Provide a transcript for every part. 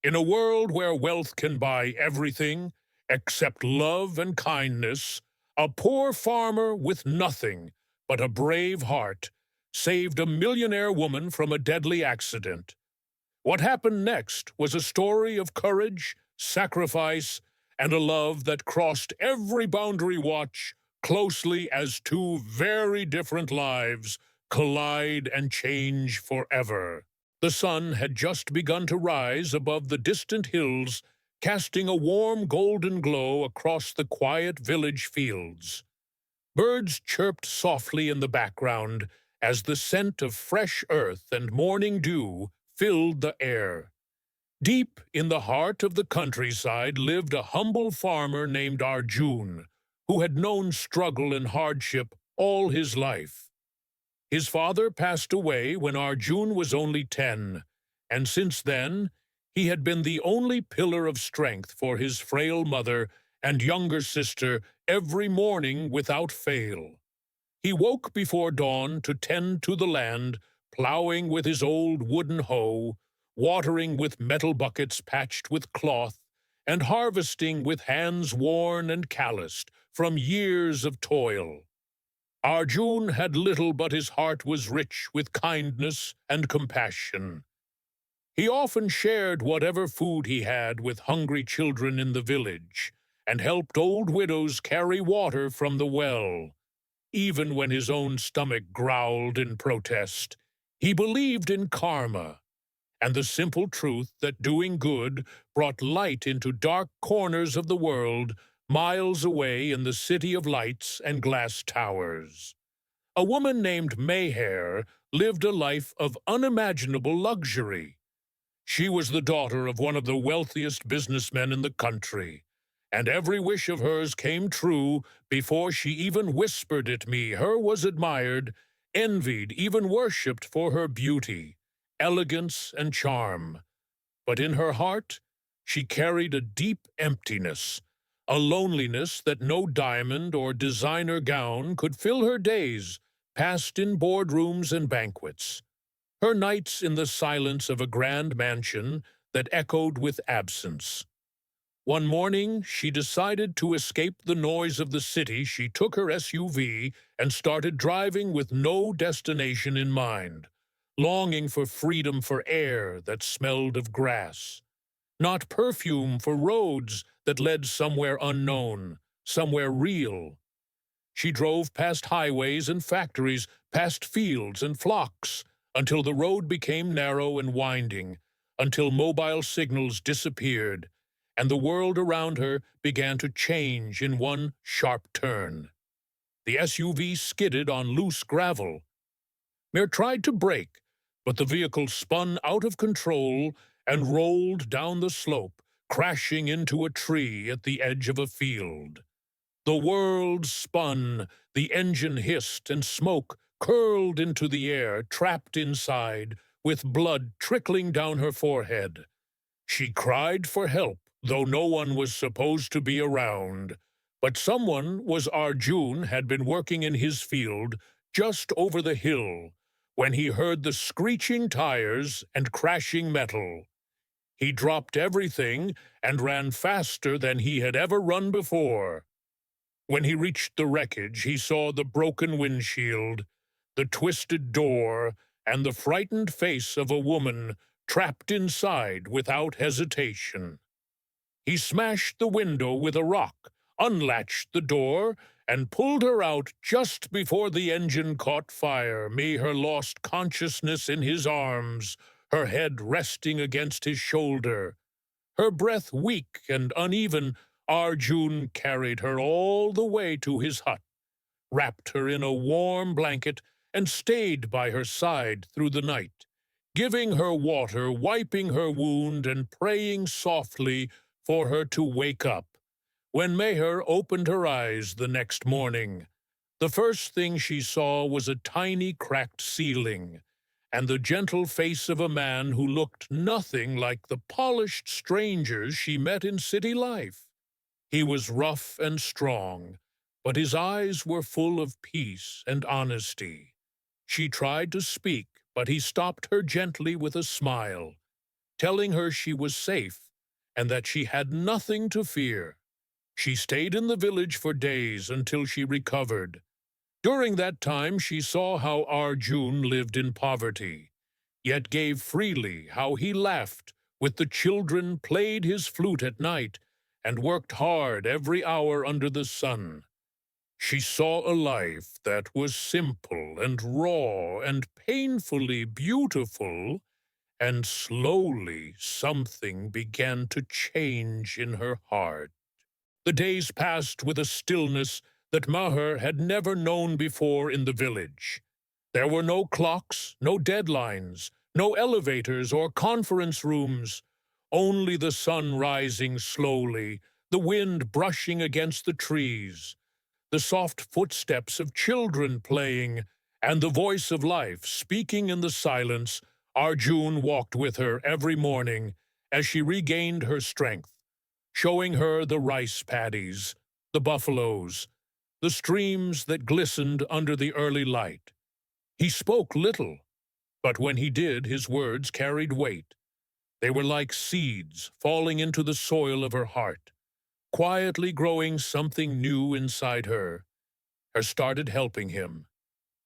In a world where wealth can buy everything except love and kindness, a poor farmer with nothing but a brave heart saved a millionaire woman from a deadly accident. What happened next was a story of courage, sacrifice, and a love that crossed every boundary watch closely as two very different lives collide and change forever. The sun had just begun to rise above the distant hills, casting a warm golden glow across the quiet village fields. Birds chirped softly in the background as the scent of fresh earth and morning dew filled the air. Deep in the heart of the countryside lived a humble farmer named Arjun, who had known struggle and hardship all his life. His father passed away when Arjun was only 10, and since then he had been the only pillar of strength for his frail mother and younger sister every morning without fail. He woke before dawn to tend to the land, plowing with his old wooden hoe, watering with metal buckets patched with cloth, and harvesting with hands worn and calloused from years of toil. Arjun had little, but his heart was rich with kindness and compassion. He often shared whatever food he had with hungry children in the village, and helped old widows carry water from the well. Even when his own stomach growled in protest, he believed in karma and the simple truth that doing good brought light into dark corners of the world, miles away in the city of lights and glass towers. A woman named Mayhair lived a life of unimaginable luxury. She was the daughter of one of the wealthiest businessmen in the country, and every wish of hers came true before she even whispered it me. Her was admired, envied, even worshipped for her beauty, elegance, and charm. But in her heart, she carried a deep emptiness, a loneliness that no diamond or designer gown could fill. Her days passed in boardrooms and banquets, her nights in the silence of a grand mansion that echoed with absence. One morning, she decided to escape the noise of the city. She took her SUV and started driving with no destination in mind, longing for freedom, for air that smelled of grass, not perfume, for roads that led somewhere unknown, somewhere real. She drove past highways and factories, past fields and flocks, until the road became narrow and winding, until mobile signals disappeared, and the world around her began to change in one sharp turn. The SUV skidded on loose gravel. Mare tried to brake, but the vehicle spun out of control and rolled down the slope, crashing into a tree at the edge of a field. The world spun, the engine hissed, and smoke curled into the air, trapped inside, with blood trickling down her forehead. She cried for help, though no one was supposed to be around. But someone was. Arjun had been working in his field just over the hill when he heard the screeching tires and crashing metal. He dropped everything and ran faster than he had ever run before. When he reached the wreckage, he saw the broken windshield, the twisted door, and the frightened face of a woman trapped inside without hesitation. He smashed the window with a rock, unlatched the door, and pulled her out just before the engine caught fire. Her lost consciousness in his arms, her head resting against his shoulder. Her breath weak and uneven, Arjun carried her all the way to his hut, wrapped her in a warm blanket, and stayed by her side through the night, giving her water, wiping her wound, and praying softly for her to wake up. When Meher opened her eyes the next morning, the first thing she saw was a tiny cracked ceiling and the gentle face of a man who looked nothing like the polished strangers she met in city life. He was rough and strong, but his eyes were full of peace and honesty. She tried to speak, but he stopped her gently with a smile. telling her she was safe and that she had nothing to fear. She stayed in the village for days until she recovered. During that time, she saw how Arjun lived in poverty, yet gave freely, how he laughed with the children, played his flute at night, and worked hard every hour under the sun. She saw a life that was simple and raw and painfully beautiful, and slowly something began to change in her heart. The days passed with a stillness that Maher had never known before in the village. There were no clocks, no deadlines, no elevators or conference rooms, only the sun rising slowly, the wind brushing against the trees, the soft footsteps of children playing, and the voice of life speaking in the silence. Arjun walked with her every morning as she regained her strength, showing her the rice paddies, the buffaloes, the streams that glistened under the early light. He spoke little, but when he did, his words carried weight. They were like seeds falling into the soil of her heart, quietly growing something new inside her. Her started helping him.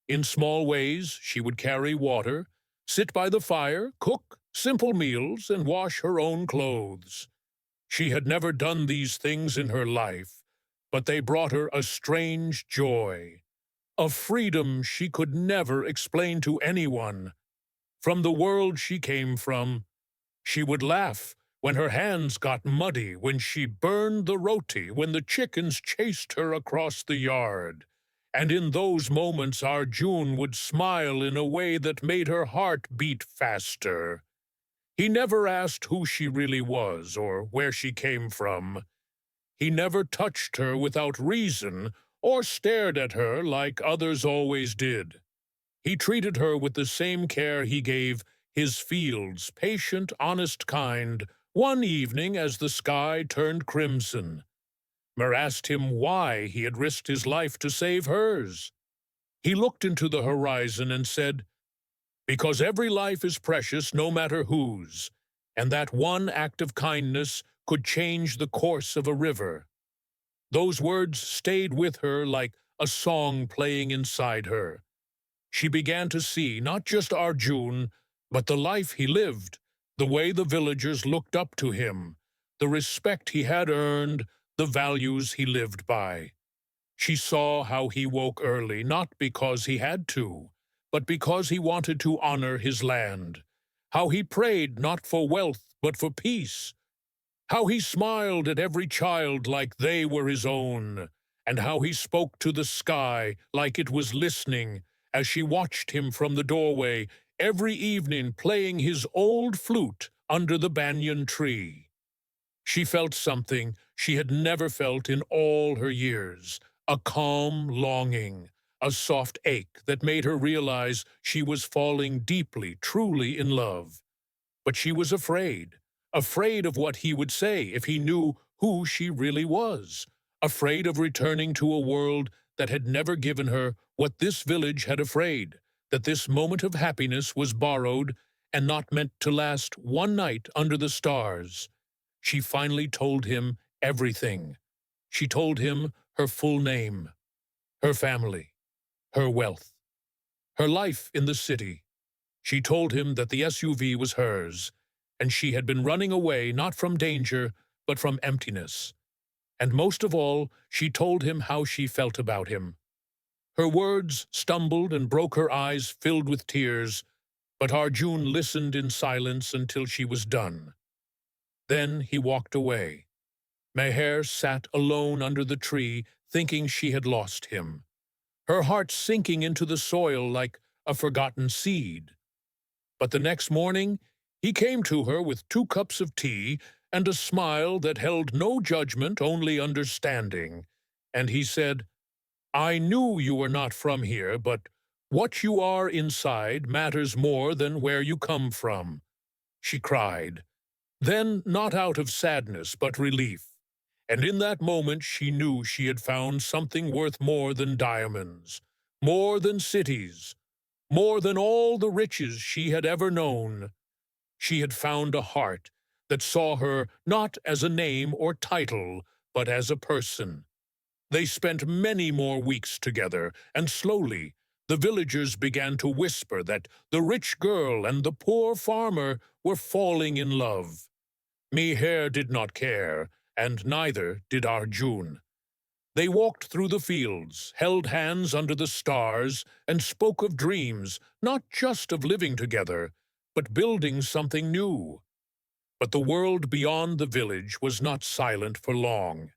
In small ways, she would carry water, sit by the fire, cook simple meals, and wash her own clothes. She had never done these things in her life, but they brought her a strange joy, a freedom she could never explain to anyone. From the world she came from, she would laugh when her hands got muddy, when she burned the roti, when the chickens chased her across the yard. And in those moments Arjun would smile in a way that made her heart beat faster. He never asked who she really was or where she came from. He never touched her without reason or stared at her like others always did. He treated her with the same care he gave his fields, patient, honest, kind. One evening, as the sky turned crimson, Mer asked him why he had risked his life to save hers. He looked into the horizon and said, "Because every life is precious, no matter whose, and that one act of kindness could change the course of a river." Those words stayed with her like a song playing inside her. She began to see not just Arjun, but the life he lived, the way the villagers looked up to him, the respect he had earned, the values he lived by. She saw how he woke early, not because he had to, but because he wanted to honor his land, how he prayed not for wealth, but for peace, how he smiled at every child like they were his own, and how he spoke to the sky like it was listening as she watched him from the doorway every evening playing his old flute under the banyan tree. She felt something she had never felt in all her years, a calm longing, a soft ache that made her realize she was falling deeply, truly in love. But she was afraid, afraid of what he would say if he knew who she really was, afraid of returning to a world that had never given her what this village had afraid, that this moment of happiness was borrowed and not meant to last one night under the stars. She finally told him everything. She told him her full name, her family, her wealth, her life in the city. She told him that the SUV was hers, and she had been running away not from danger, but from emptiness. And most of all, she told him how she felt about him. Her words stumbled and broke her eyes filled with tears, but Arjun listened in silence until she was done. Then he walked away. Meher sat alone under the tree, thinking she had lost him, her heart sinking into the soil like a forgotten seed. But the next morning, he came to her with 2 cups of tea and a smile that held no judgment, only understanding. And he said, "I knew you were not from here, but what you are inside matters more than where you come from." She cried. Then, not out of sadness, but relief. And in that moment she knew she had found something worth more than diamonds, more than cities, more than all the riches she had ever known. She had found a heart that saw her not as a name or title, but as a person. They spent many more weeks together, and slowly the villagers began to whisper that the rich girl and the poor farmer were falling in love. Miher did not care, and neither did Arjun. They walked through the fields, held hands under the stars, and spoke of dreams, not just of living together, but building something new. But the world beyond the village was not silent for long.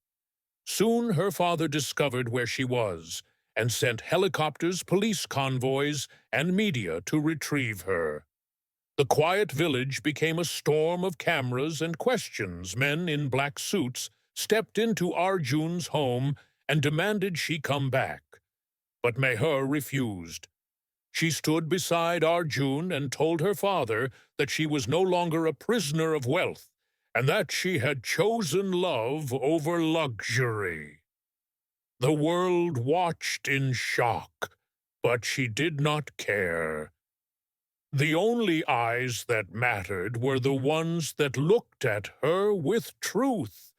Soon her father discovered where she was, and sent helicopters, police convoys, and media to retrieve her. The quiet village became a storm of cameras and questions. Men in black suits stepped into Arjun's home and demanded she come back. But Meher refused. She stood beside Arjun and told her father that she was no longer a prisoner of wealth, and that she had chosen love over luxury. The world watched in shock, but she did not care. The only eyes that mattered were the ones that looked at her with truth.